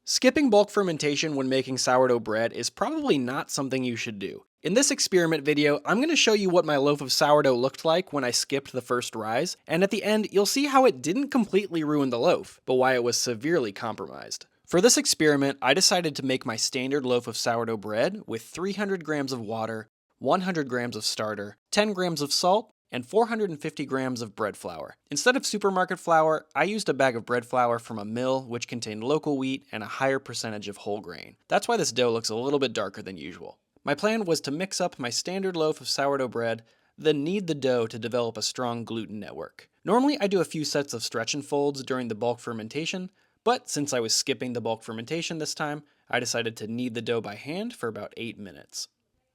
Skipping bulk fermentation when making sourdough bread is probably not something you should do. In this experiment video, I'm going to show you what my loaf of sourdough looked like when I skipped the first rise, and at the end, you'll see how it didn't completely ruin the loaf, but why it was severely compromised. For this experiment, I decided to make my standard loaf of sourdough bread with 300 grams of water, 100 grams of starter, 10 grams of salt, and 450 grams of bread flour. Instead of supermarket flour, I used a bag of bread flour from a mill which contained local wheat and a higher percentage of whole grain. That's why this dough looks a little bit darker than usual. My plan was to mix up my standard loaf of sourdough bread, then knead the dough to develop a strong gluten network. Normally I do a few sets of stretch and folds during the bulk fermentation, but since I was skipping the bulk fermentation this time, I decided to knead the dough by hand for about 8 minutes.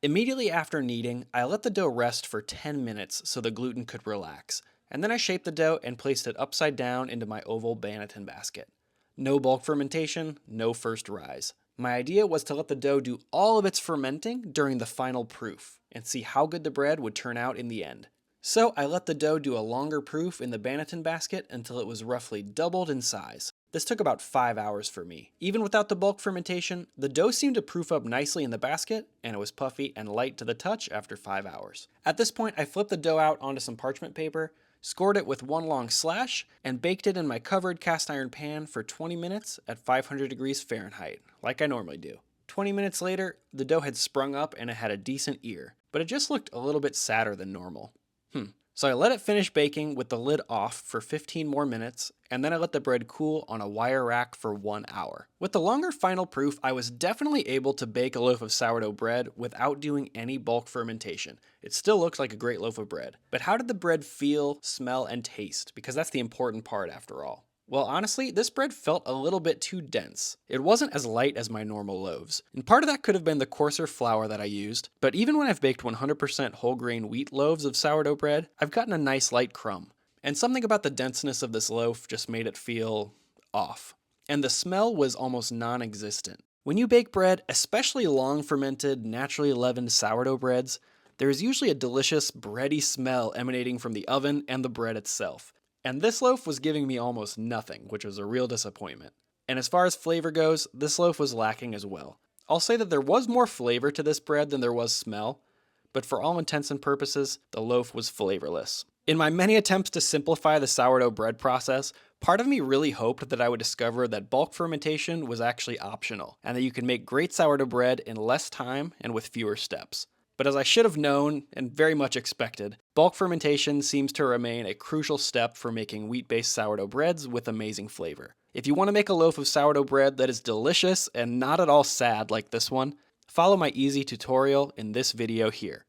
Immediately after kneading, I let the dough rest for 10 minutes so the gluten could relax, and then I shaped the dough and placed it upside down into my oval banneton basket. No bulk fermentation, no first rise. My idea was to let the dough do all of its fermenting during the final proof, and see how good the bread would turn out in the end. So I let the dough do a longer proof in the banneton basket until it was roughly doubled in size. This took about 5 hours for me. Even without the bulk fermentation, the dough seemed to proof up nicely in the basket, and it was puffy and light to the touch after 5 hours. At this point, I flipped the dough out onto some parchment paper, scored it with one long slash, and baked it in my covered cast iron pan for 20 minutes at 500 degrees Fahrenheit, like I normally do. 20 minutes later, the dough had sprung up and it had a decent ear, but it just looked a little bit sadder than normal. So I let it finish baking with the lid off for 15 more minutes, and then I let the bread cool on a wire rack for 1 hour. With the longer final proof, I was definitely able to bake a loaf of sourdough bread without doing any bulk fermentation. It still looked like a great loaf of bread. But how did the bread feel, smell, and taste? Because that's the important part after all. Well, honestly, this bread felt a little bit too dense. It wasn't as light as my normal loaves. And part of that could have been the coarser flour that I used, but even when I've baked 100% whole grain wheat loaves of sourdough bread, I've gotten a nice light crumb. And something about the denseness of this loaf just made it feel off. And the smell was almost non-existent. When you bake bread, especially long fermented, naturally leavened sourdough breads, there is usually a delicious bready smell emanating from the oven and the bread itself. And this loaf was giving me almost nothing, which was a real disappointment. And as far as flavor goes, this loaf was lacking as well. I'll say that there was more flavor to this bread than there was smell, but for all intents and purposes, the loaf was flavorless. In my many attempts to simplify the sourdough bread process, part of me really hoped that I would discover that bulk fermentation was actually optional, and that you could make great sourdough bread in less time and with fewer steps. But as I should have known, and very much expected, bulk fermentation seems to remain a crucial step for making wheat-based sourdough breads with amazing flavor. If you want to make a loaf of sourdough bread that is delicious and not at all sad like this one, follow my easy tutorial in this video here.